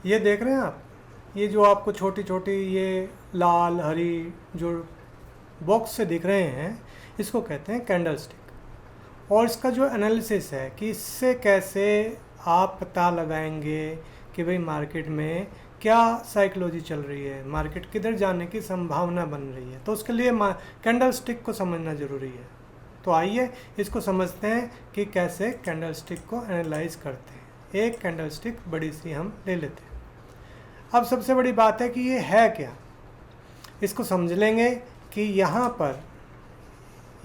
ये देख रहे हैं आप, ये जो आपको छोटी छोटी ये लाल हरी जो बॉक्स से दिख रहे हैं, इसको कहते हैं कैंडल स्टिक। और इसका जो एनालिसिस है कि इससे कैसे आप पता लगाएंगे कि भाई मार्केट में क्या साइकोलॉजी चल रही है, मार्केट किधर जाने की संभावना बन रही है, तो उसके लिए कैंडल स्टिक को समझना ज़रूरी है। तो आइए इसको समझते हैं कि कैसे कैंडल स्टिक को एनालाइज करते हैं। एक कैंडल स्टिक बड़ी सी हम ले लेते हैं। अब सबसे बड़ी बात है कि ये है क्या, इसको समझ लेंगे कि यहाँ पर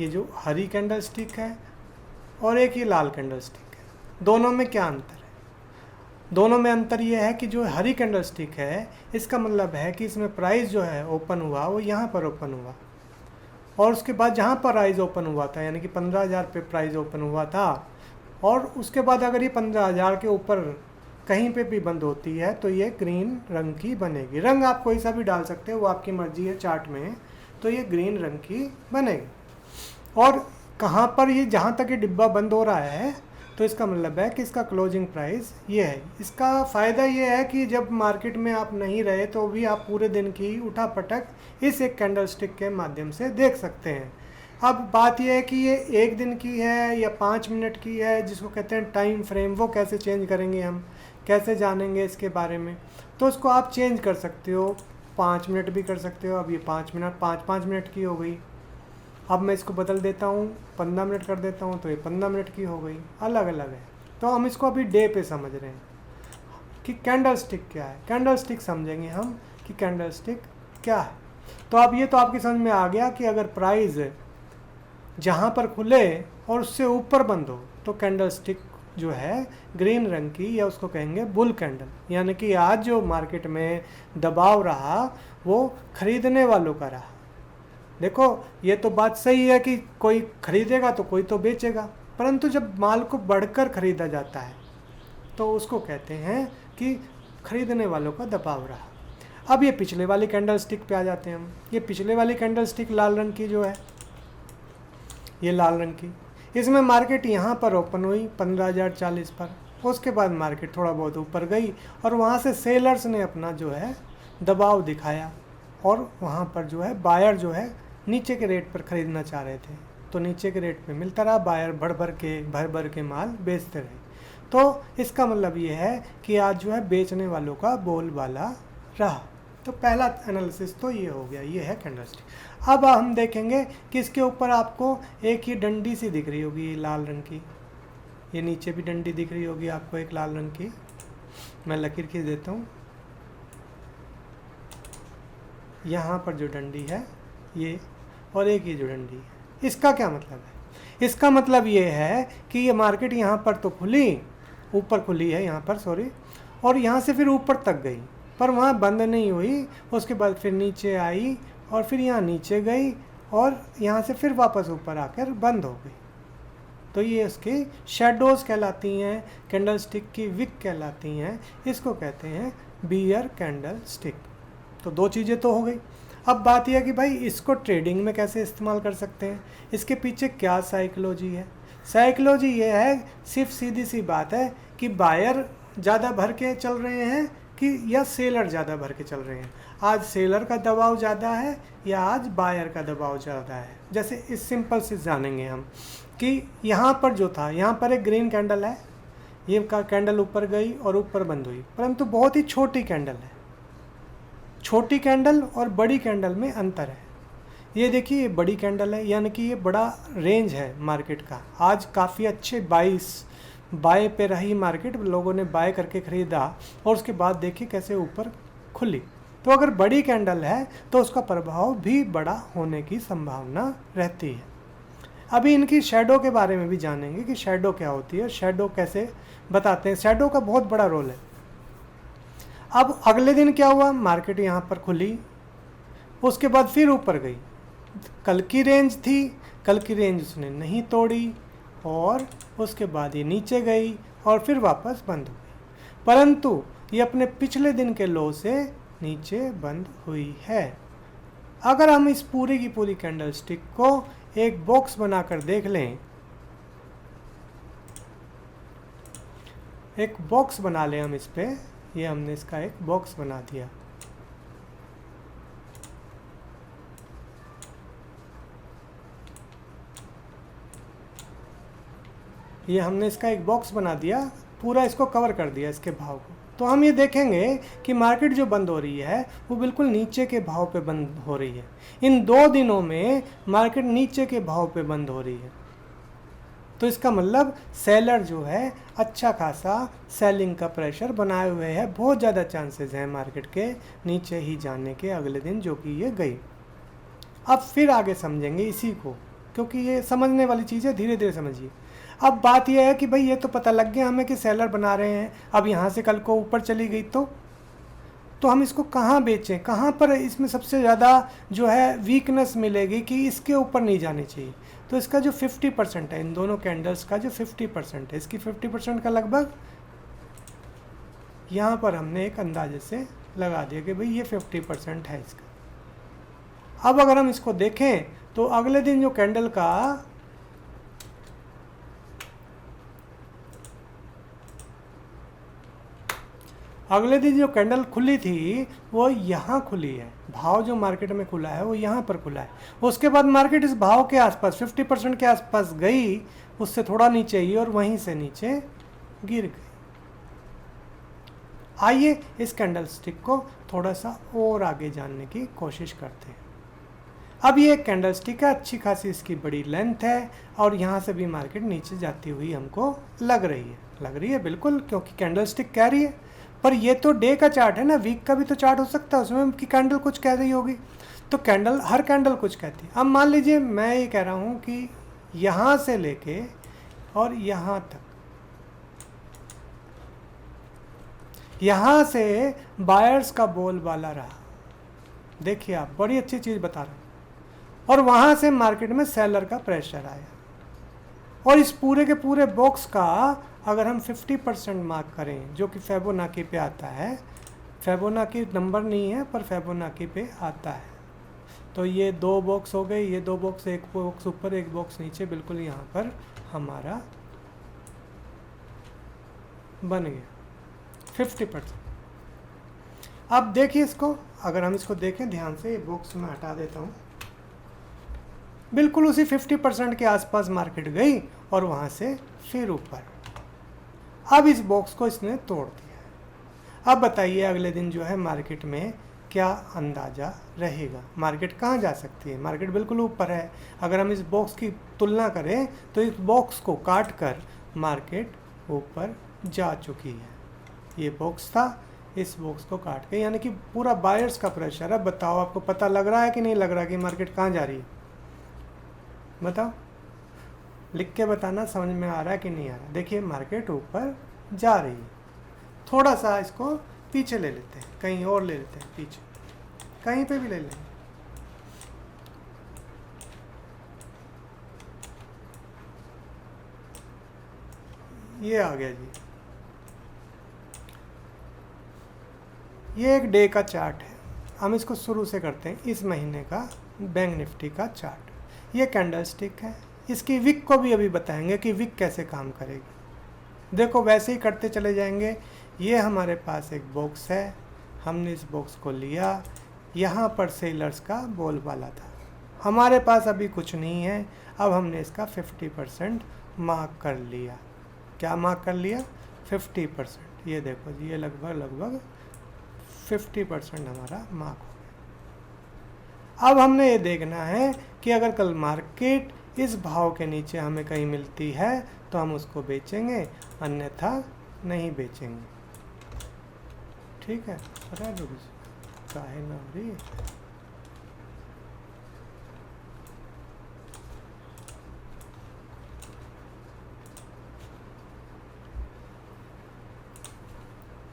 ये जो हरी कैंडल स्टिक है और एक ये लाल कैंडल स्टिक है, दोनों में क्या अंतर है। दोनों में अंतर ये है कि जो हरी कैंडल स्टिक है इसका मतलब है कि इसमें प्राइस जो है ओपन हुआ वो यहाँ पर ओपन हुआ, और उसके बाद जहाँ पर प्राइस ओपन हुआ था यानी कि 15,000 पे प्राइस ओपन हुआ था, और उसके बाद अगर ये 15,000 के ऊपर कहीं पे भी बंद होती है तो ये ग्रीन रंग की बनेगी। रंग आप कोई सा भी डाल सकते हो, वो आपकी मर्जी है चार्ट में, तो ये ग्रीन रंग की बनेगी। और कहाँ पर ये जहाँ तक ये डिब्बा बंद हो रहा है तो इसका मतलब है कि इसका क्लोजिंग प्राइस ये है। इसका फ़ायदा ये है कि जब मार्केट में आप नहीं रहे तो भी आप पूरे दिन की उठापटक इस एक कैंडल स्टिक के माध्यम से देख सकते हैं। अब बात यह है कि ये एक दिन की है या 5 मिनट की है, जिसको कहते हैं टाइम फ्रेम, वो कैसे चेंज करेंगे, हम कैसे जानेंगे इसके बारे में। तो उसको आप चेंज कर सकते हो, 5 मिनट भी कर सकते हो। अब ये 5 मिनट की हो गई। अब मैं इसको बदल देता हूँ, 15 मिनट कर देता हूँ, तो ये 15 मिनट की हो गई। अलग अलग है। तो हम इसको अभी डे पे समझ रहे हैं कि कैंडल स्टिक क्या है। कैंडल स्टिक समझेंगे हम कि कैंडल स्टिक क्या है। तो अब ये तो आपकी समझ में आ गया कि अगर प्राइस जहाँ पर खुले और उससे ऊपर बंद हो तो कैंडल स्टिक जो है ग्रीन रंग की, या उसको कहेंगे बुल कैंडल, यानी कि आज जो मार्केट में दबाव रहा वो खरीदने वालों का रहा। देखो ये तो बात सही है कि कोई खरीदेगा तो कोई तो बेचेगा, परंतु जब माल को बढ़कर खरीदा जाता है तो उसको कहते हैं कि खरीदने वालों का दबाव रहा। अब ये पिछले वाली कैंडल स्टिक पे आ जाते हैं हम। ये पिछले वाली कैंडल स्टिक लाल रंग की जो है, ये लाल रंग की, इसमें मार्केट यहाँ पर ओपन हुई 15,040 पर। उसके बाद मार्केट थोड़ा बहुत ऊपर गई और वहाँ से सेलर्स ने अपना जो है दबाव दिखाया, और वहाँ पर जो है बायर जो है नीचे के रेट पर ख़रीदना चाह रहे थे, तो नीचे के रेट पे मिलता रहा। बायर भर भर के माल बेचते रहे। तो इसका मतलब ये है कि आज जो है बेचने वालों का बोलबाला रहा। तो पहला एनालिसिस तो ये हो गया, ये है कैंडल स्टिक। अब हम देखेंगे कि इसके ऊपर आपको एक ये डंडी सी दिख रही होगी, ये लाल रंग की। ये नीचे भी डंडी दिख रही होगी आपको एक लाल रंग की। मैं लकीर खींच देता हूँ। यहाँ पर जो डंडी है ये, और एक ये जो डंडी है, इसका क्या मतलब है। इसका मतलब ये है कि ये मार्केट यहाँ पर तो खुली, ऊपर खुली है यहाँ पर, सॉरी, और यहाँ से फिर ऊपर तक गई, पर वहाँ बंद नहीं हुई। उसके बाद फिर नीचे आई और फिर यहाँ नीचे गई और यहाँ से फिर वापस ऊपर आकर बंद हो गई। तो ये इसकी शेडोज़ कहलाती हैं, कैंडल स्टिक की विक कहलाती हैं। इसको कहते हैं बियर कैंडल स्टिक। तो दो चीज़ें तो हो गई। अब बात यह है कि भाई इसको ट्रेडिंग में कैसे इस्तेमाल कर सकते हैं, इसके पीछे क्या साइकोलॉजी है। साइकोलॉजी ये है, सिर्फ सीधी सी बात है कि बायर ज़्यादा भर के चल रहे हैं कि या सेलर ज़्यादा भर के चल रहे हैं। आज सेलर का दबाव ज़्यादा है या आज बायर का दबाव ज़्यादा है। जैसे इस सिंपल से जानेंगे हम कि यहाँ पर जो था, यहाँ पर एक ग्रीन कैंडल है, ये का कैंडल ऊपर गई और ऊपर बंद हुई, परंतु बहुत ही छोटी कैंडल है। छोटी कैंडल और बड़ी कैंडल में अंतर है। ये देखिए, ये बड़ी कैंडल है, यानी कि ये बड़ा रेंज है मार्केट का। आज काफ़ी अच्छे 22 बाय पे रही मार्केट, लोगों ने बाय करके ख़रीदा और उसके बाद देखिए कैसे ऊपर खुली। तो अगर बड़ी कैंडल है तो उसका प्रभाव भी बड़ा होने की संभावना रहती है। अभी इनकी शैडो के बारे में भी जानेंगे कि शैडो क्या होती है, शैडो कैसे बताते हैं। शैडो का बहुत बड़ा रोल है। अब अगले दिन क्या हुआ, मार्केट यहाँ पर खुली, उसके बाद फिर ऊपर गई। कल की रेंज थी, कल की रेंज उसने नहीं तोड़ी और उसके बाद ये नीचे गई और फिर वापस बंद हो गई, परंतु ये अपने पिछले दिन के लो से नीचे बंद हुई है। अगर हम इस पूरी की पूरी कैंडल स्टिक को एक बॉक्स बनाकर देख लें, एक बॉक्स बना लें हम इस पे, ये हमने इसका एक बॉक्स बना दिया। ये हमने इसका एक बॉक्स बना दिया, पूरा इसको कवर कर दिया इसके भाव को। तो हम ये देखेंगे कि मार्केट जो बंद हो रही है वो बिल्कुल नीचे के भाव पे बंद हो रही है। इन 2 दिनों में मार्केट नीचे के भाव पे बंद हो रही है। तो इसका मतलब सेलर जो है अच्छा खासा सेलिंग का प्रेशर बनाए हुए है। बहुत ज़्यादा चांसेस हैं मार्केट के नीचे ही जाने के अगले दिन, जो कि ये गई। अब फिर आगे समझेंगे इसी को, क्योंकि ये समझने वाली चीज़ है, धीरे धीरे समझिए। अब बात यह है कि भाई ये तो पता लग गया हमें कि सेलर बना रहे हैं, अब यहाँ से कल को ऊपर चली गई तो हम इसको कहाँ बेचें, कहाँ पर इसमें सबसे ज़्यादा जो है वीकनेस मिलेगी कि इसके ऊपर नहीं जानी चाहिए। तो इसका जो 50% है, इन दोनों कैंडल्स का जो 50% है, इसकी 50% का लगभग यहाँ पर हमने एक अंदाजे से लगा दिया कि भाई ये 50% है इसका। अब अगर हम इसको देखें तो अगले दिन जो कैंडल का अगले दिन जो कैंडल खुली थी वो यहाँ खुली है, भाव जो मार्केट में खुला है वो यहाँ पर खुला है। उसके बाद मार्केट इस भाव के आसपास 50% के आसपास गई, उससे थोड़ा नीचे ही और वहीं से नीचे गिर गई। आइए इस कैंडल स्टिक को थोड़ा सा और आगे जानने की कोशिश करते हैं। अब ये एक कैंडल स्टिक है, अच्छी खासी इसकी बड़ी लेंथ है और यहाँ से भी मार्केट नीचे जाती हुई हमको लग रही है बिल्कुल, क्योंकि कैंडल स्टिक कह रही है। पर ये तो डे का चार्ट है ना, वीक का भी तो चार्ट हो सकता है, उसमें की कैंडल कुछ कह रही होगी। तो हर कैंडल कुछ कहती है। अब मान लीजिए मैं ये कह रहा हूँ कि यहाँ से लेके और यहाँ तक, यहाँ से बायर्स का बोलबाला रहा। देखिए आप, बड़ी अच्छी चीज़ बता रहा हूँ। और वहाँ से मार्केट में सेलर का प्रेशर आया और इस पूरे के पूरे बॉक्स का अगर हम 50% मार्क करें, जो कि फिबोनाची पे आता है, फिबोनाची नंबर नहीं है पर फिबोनाची पे आता है, तो ये 2 बॉक्स हो गए, ये 2 बॉक्स, एक बॉक्स ऊपर एक बॉक्स नीचे, बिल्कुल यहाँ पर हमारा बन गया 50%। अब देखिए इसको, अगर हम इसको देखें ध्यान से, ये बॉक्स मैं हटा देता हूँ, बिल्कुल उसी 50% के आसपास मार्केट गई और वहाँ से फिर ऊपर। अब इस बॉक्स को इसने तोड़ दिया। अब बताइए अगले दिन जो है मार्केट में क्या अंदाज़ा रहेगा, मार्केट कहाँ जा सकती है? मार्केट बिल्कुल ऊपर है। अगर हम इस बॉक्स की तुलना करें तो इस बॉक्स को काट कर मार्केट ऊपर जा चुकी है। ये बॉक्स था, इस बॉक्स को काट के, यानी कि पूरा बायर्स का प्रेशर है। बताओ आपको पता लग रहा है कि नहीं लग रहा कि मार्केट कहाँ जा रही है? बताओ, लिख के बताना समझ में आ रहा है कि नहीं आ रहा। देखिए मार्केट ऊपर जा रही है। थोड़ा सा इसको पीछे ले लेते हैं, कहीं और ले लेते हैं, पीछे कहीं पे भी ले लेंगे। ये आ गया जी, ये एक डे का चार्ट है। हम इसको शुरू से करते हैं, इस महीने का बैंक निफ्टी का चार्ट। ये कैंडल स्टिक है, इसकी विक को भी अभी बताएंगे कि विक कैसे काम करेगी। देखो वैसे ही करते चले जाएंगे। ये हमारे पास एक बॉक्स है, हमने इस बॉक्स को लिया, यहाँ पर सेलर्स का बोलबाला था, हमारे पास अभी कुछ नहीं है। अब हमने इसका 50% मार्क कर लिया। क्या मार्क कर लिया? 50%। ये देखो जी, ये लगभग 50% हमारा मार्क हो गया। अब हमने ये देखना है कि अगर कल मार्केट इस भाव के नीचे हमें कहीं मिलती है तो हम उसको बेचेंगे, अन्यथा नहीं बेचेंगे। ठीक है, अरे काहे ना हो रही।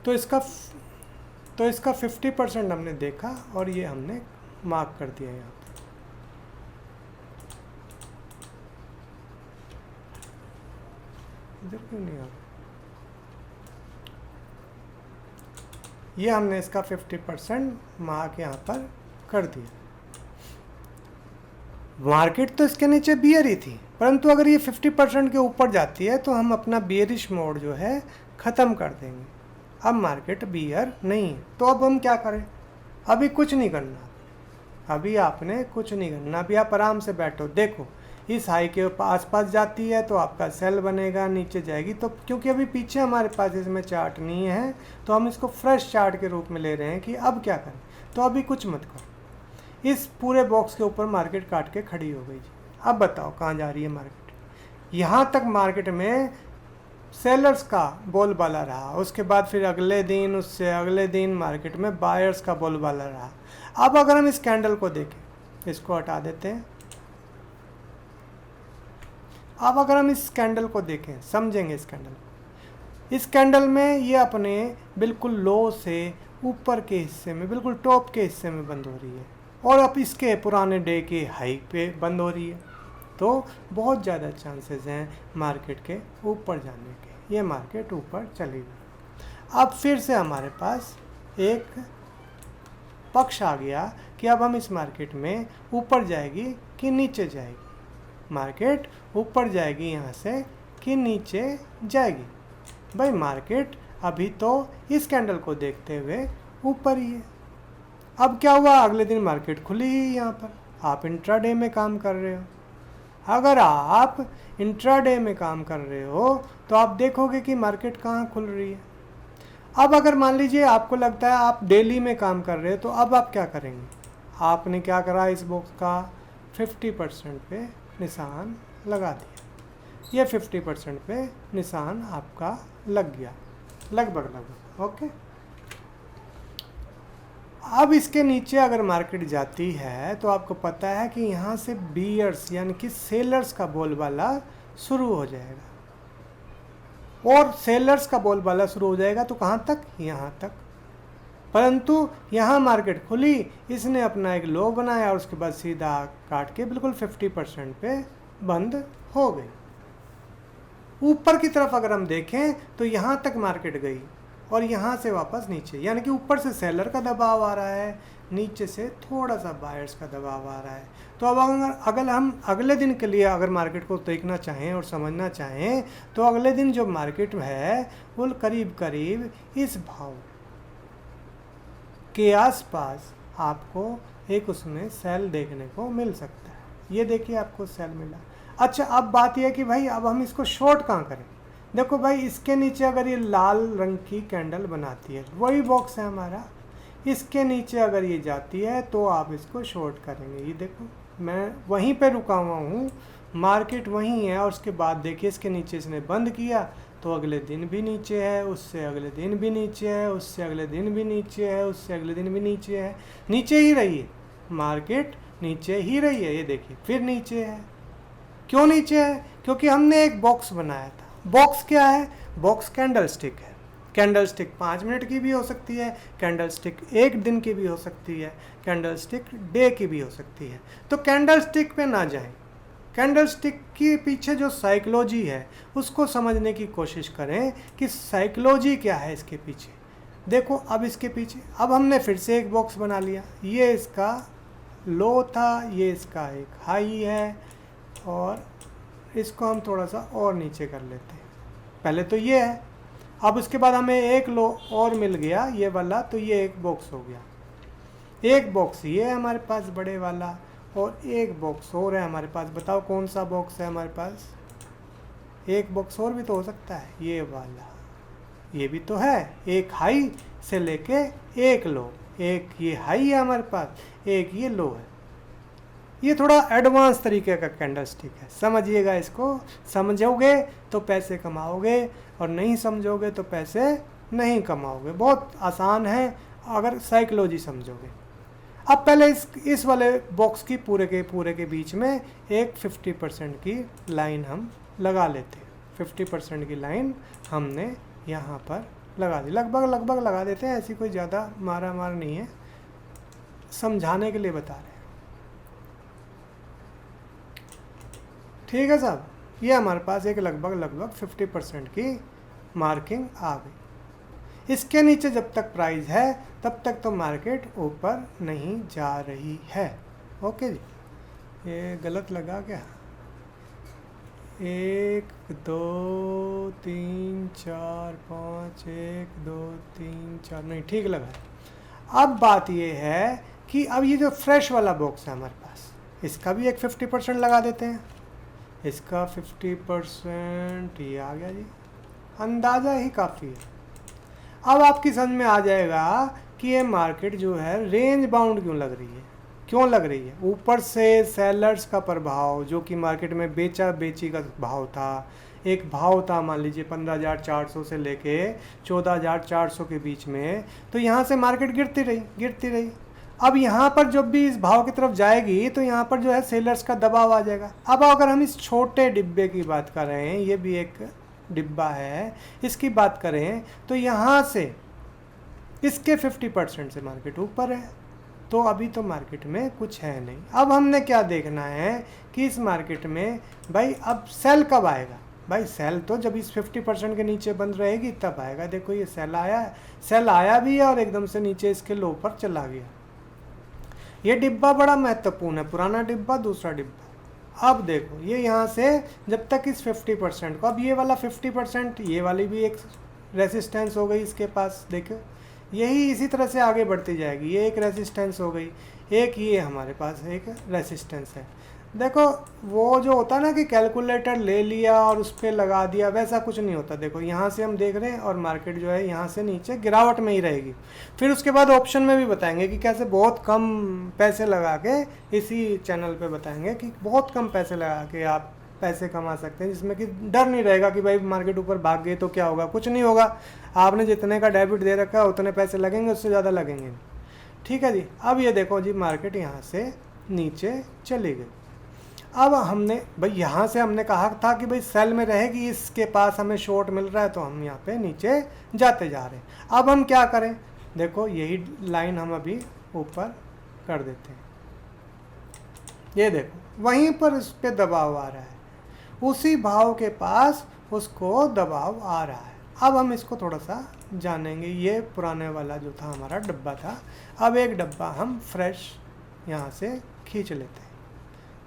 तो इसका 50% हमने देखा और ये हमने मार्क कर दिया यहाँ पर। इधर क्यों नहीं आ रहा? ये हमने इसका 50% मार्क यहाँ पर कर दिया। मार्केट तो इसके नीचे बियर ही थी, परंतु अगर ये 50% के ऊपर जाती है तो हम अपना बियरिश मोड जो है ख़त्म कर देंगे। अब मार्केट बियर नहीं है। तो अब हम क्या करें? अभी कुछ नहीं करना, अभी आपने कुछ नहीं करना, अभी आप आराम से बैठो, देखो इस हाई के आसपास जाती है तो आपका सेल बनेगा, नीचे जाएगी तो, क्योंकि अभी पीछे हमारे पास इसमें चार्ट नहीं है तो हम इसको फ्रेश चार्ट के रूप में ले रहे हैं कि अब क्या करें। तो अभी कुछ मत करो, इस पूरे बॉक्स के ऊपर मार्केट काट के खड़ी हो गई जी। अब बताओ कहाँ जा रही है मार्केट? यहाँ तक मार्केट में सेलर्स का बोलबाला रहा, उसके बाद फिर अगले दिन, उससे अगले दिन मार्केट में बायर्स का बोलबाला रहा। अब अगर हम इस कैंडल को देखें, इसको हटा देते हैं, अब अगर हम इस कैंडल को देखें, समझेंगे इस कैंडल को, इस कैंडल में ये अपने बिल्कुल लो से ऊपर के हिस्से में, बिल्कुल टॉप के हिस्से में बंद हो रही है और अब इसके पुराने डे के हाई पे बंद हो रही है। तो बहुत ज़्यादा चांसेस हैं मार्केट के ऊपर जाने के, ये मार्केट ऊपर चली गई। अब फिर से हमारे पास एक पक्ष आ गया कि अब हम इस मार्केट में ऊपर जाएगी कि नीचे जाएगी, मार्केट ऊपर जाएगी यहाँ से कि नीचे जाएगी। भाई मार्केट अभी तो इस कैंडल को देखते हुए ऊपर ही है। अब क्या हुआ? अगले दिन मार्केट खुली ही यहाँ पर। आप इंट्राडे में काम कर रहे हो, अगर आप इंट्राडे में काम कर रहे हो तो आप देखोगे कि मार्केट कहाँ खुल रही है। अब अगर मान लीजिए आपको लगता है आप डेली में काम कर रहे हो, तो अब आप क्या करेंगे? आपने क्या करा, इस बॉक्स का 50% पे निशान लगा दिया, ये 50% पे निशान आपका लग गया, लगभग ओके। अब इसके नीचे अगर मार्केट जाती है तो आपको पता है कि यहाँ से बीयर्स यानी कि सेलर्स का बोलबाला शुरू हो जाएगा, और सेलर्स का बोलबाला शुरू हो जाएगा तो कहाँ तक? यहाँ तक। परंतु यहाँ मार्केट खुली, इसने अपना एक लो बनाया और उसके बाद सीधा काट के बिल्कुल 50% पे बंद हो गई। ऊपर की तरफ अगर हम देखें तो यहाँ तक मार्केट गई और यहाँ से वापस नीचे, यानी कि ऊपर से सेलर का दबाव आ रहा है, नीचे से थोड़ा सा बायर्स का दबाव आ रहा है। तो अब अगर हम अगले दिन के लिए अगर मार्केट को देखना चाहें और समझना चाहें तो अगले दिन जो मार्केट है वो करीब करीब इस भाव के आसपास आपको एक उसमें सेल देखने को मिल सकता है। ये देखिए आपको सेल मिला। अच्छा, अब बात यह है कि भाई अब हम इसको शॉर्ट कहाँ करें? देखो भाई, इसके नीचे अगर ये लाल रंग की कैंडल बनाती है, वही बॉक्स है हमारा, इसके नीचे अगर ये जाती है तो आप इसको शॉर्ट करेंगे। ये देखो मैं वहीं पे रुका हुआ हूँ, मार्केट वहीं है, और उसके बाद देखिए इसके नीचे इसने बंद किया तो अगले दिन भी नीचे है, उससे अगले दिन भी नीचे है, उससे अगले दिन भी नीचे है, उससे अगले दिन भी नीचे है, नीचे ही रही है मार्केट, नीचे ही रही है। ये देखिए फिर नीचे है। क्यों नीचे है? क्योंकि हमने एक बॉक्स बनाया था। बॉक्स क्या है? बॉक्स कैंडल स्टिक है। कैंडल स्टिक 5 मिनट की भी हो सकती है, कैंडल स्टिक 1 दिन की भी हो सकती है, कैंडल स्टिक डे की भी हो सकती है। तो कैंडल स्टिक पे ना जाएं, कैंडल स्टिक के पीछे जो साइकोलॉजी है उसको समझने की कोशिश करें कि साइकोलॉजी क्या है इसके पीछे। देखो अब इसके पीछे, अब हमने फिर से एक बॉक्स बना लिया, ये इसका लो था, ये इसका एक हाई है, और इसको हम थोड़ा सा और नीचे कर लेते हैं। पहले तो ये है, अब उसके बाद हमें एक लो और मिल गया ये वाला, तो ये एक बॉक्स हो गया। एक बॉक्स ये है हमारे पास बड़े वाला, और एक बॉक्स और है हमारे पास। बताओ कौन सा बॉक्स है हमारे पास? एक बॉक्स और भी तो हो सकता है, ये वाला, ये भी तो है। एक हाई से लेके एक लो, एक ये हाई है हमारे पास, एक ये लो है। ये थोड़ा एडवांस तरीके का कैंडल स्टिक है, समझिएगा इसको। समझोगे तो पैसे कमाओगे, और नहीं समझोगे तो पैसे नहीं कमाओगे। बहुत आसान है अगर साइकोलॉजी समझोगे। अब पहले इस वाले बॉक्स की पूरे के बीच में एक 50% की लाइन हम लगा लेते हैं। 50% की लाइन हमने यहाँ पर लगा दी, लगभग लगा देते हैं, ऐसी कोई ज़्यादा मार नहीं है, समझाने के लिए बता रहे हैं। ठीक है साहब, ये हमारे पास एक लगभग 50% की मार्किंग आ गई। इसके नीचे जब तक प्राइस है तब तक तो मार्केट ऊपर नहीं जा रही है। ओके जी, ये गलत लगा क्या? 1 2 3 4 5, 1 2 3 4, नहीं ठीक लगा है। अब बात ये है कि अब ये जो फ्रेश वाला बॉक्स है हमारे पास, इसका भी एक 50% लगा देते हैं। इसका 50% ये आ गया जी, अंदाज़ा ही काफ़ी है। अब आपकी समझ में आ जाएगा कि ये मार्केट जो है रेंज बाउंड क्यों लग रही है। क्यों लग रही है? ऊपर से सेलर्स का प्रभाव, जो कि मार्केट में बेचा बेची का भाव था, एक भाव था मान लीजिए 15,400 से लेके 14,400 के बीच में, तो यहाँ से मार्केट गिरती रही। अब यहाँ पर जब भी इस भाव की तरफ जाएगी तो यहाँ पर जो है सेलर्स का दबाव आ जाएगा। अब अगर हम इस छोटे डिब्बे की बात कर रहे हैं, ये भी एक डिब्बा है, इसकी बात करें तो यहाँ से इसके 50% से मार्केट ऊपर है, तो अभी तो मार्केट में कुछ है नहीं। अब हमने क्या देखना है कि इस मार्केट में भाई अब सेल कब आएगा। भाई सेल तो जब इस 50% के नीचे बंद रहेगी तब आएगा। देखो ये सेल आया है, सेल आया भी है और एकदम से नीचे इसके लो पर चला गया। ये डिब्बा बड़ा महत्वपूर्ण है, पुराना डिब्बा, दूसरा डिब्बा। अब देखो ये यहाँ से जब तक इस 50% को, अब ये वाला 50%, ये वाली भी एक रेसिस्टेंस हो गई इसके पास, देखो यही इसी तरह से आगे बढ़ती जाएगी। ये एक रेसिस्टेंस हो गई, एक ये हमारे पास एक रेसिस्टेंस है। देखो वो जो होता है ना कि कैलकुलेटर ले लिया और उस पर लगा दिया, वैसा कुछ नहीं होता। देखो यहाँ से हम देख रहे हैं और मार्केट जो है यहाँ से नीचे गिरावट में ही रहेगी। फिर उसके बाद ऑप्शन में भी बताएंगे कि कैसे बहुत कम पैसे लगा के, इसी चैनल पे बताएंगे कि बहुत कम पैसे लगा के आप पैसे कमा सकते हैं, जिसमें कि डर नहीं रहेगा कि भाई मार्केट ऊपर भाग गए तो क्या होगा। कुछ नहीं होगा, आपने जितने का डेबिट दे रखा है उतने पैसे लगेंगे, उससे ज़्यादा लगेंगे। ठीक है जी। अब ये देखो जी मार्केट यहाँ से नीचे चली गई। अब हमने भाई यहाँ से हमने कहा था कि भाई सेल में रहेगी, इसके पास हमें शॉर्ट मिल रहा है तो हम यहाँ पे नीचे जाते जा रहे हैं। अब हम क्या करें, देखो यही लाइन हम अभी ऊपर कर देते हैं। ये देखो वहीं पर इस पर दबाव आ रहा है, उसी भाव के पास उसको दबाव आ रहा है। अब हम इसको थोड़ा सा जानेंगे। ये पुराने वाला जो था हमारा डब्बा था, अब एक डब्बा हम फ्रेश यहाँ से खींच लेते हैं।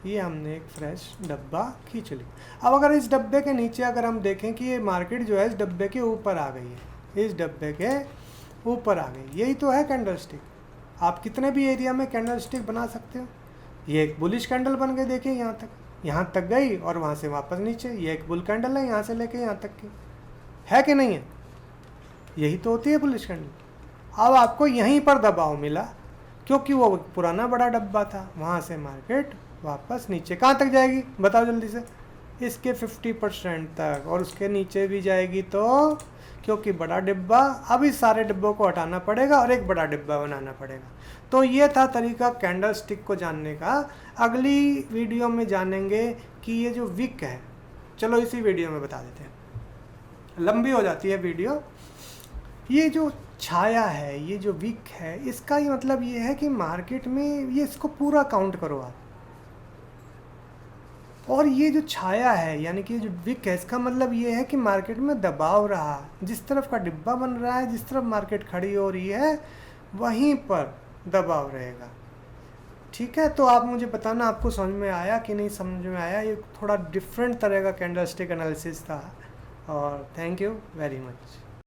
ये हमने एक फ्रेश डब्बा खींच लिया। अब अगर इस डब्बे के नीचे अगर हम देखें कि ये मार्केट जो है इस डब्बे के ऊपर आ गई है, इस डब्बे के ऊपर आ गई, यही तो है कैंडल स्टिक। आप कितने भी एरिया में कैंडल स्टिक बना सकते हो। ये एक बुलिश कैंडल बन गई, देखिए यहाँ तक गई और वहाँ से वापस नीचे। ये एक बुल कैंडल है, यहाँ से लेके यहाँ तक की, है कि नहीं है। यही तो होती है बुलिश कैंडल। अब आपको यहीं पर दबाव मिला क्योंकि वो पुराना बड़ा डब्बा था, वहाँ से मार्केट वापस नीचे कहाँ तक जाएगी बताओ जल्दी से, इसके 50% तक, और उसके नीचे भी जाएगी तो, क्योंकि बड़ा डिब्बा, अब इस सारे डिब्बों को हटाना पड़ेगा और एक बड़ा डिब्बा बनाना पड़ेगा। तो ये था तरीका कैंडल स्टिक को जानने का। अगली वीडियो में जानेंगे कि ये जो विक है, चलो इसी वीडियो में बता देते हैं, लंबी हो जाती है वीडियो। ये जो छाया है, ये जो विक है, इसका ही मतलब ये है कि मार्केट में ये, इसको पूरा काउंट करो आप। और ये जो छाया है यानी कि जो विक है, इसका मतलब ये है कि मार्केट में दबाव रहा, जिस तरफ का डिब्बा बन रहा है, जिस तरफ मार्केट खड़ी हो रही है, वहीं पर दबाव रहेगा। ठीक है, तो आप मुझे बताना आपको समझ में आया कि नहीं समझ में आया। ये थोड़ा डिफरेंट तरह का कैंडल स्टिक एनालिसिस था, और थैंक यू वेरी मच।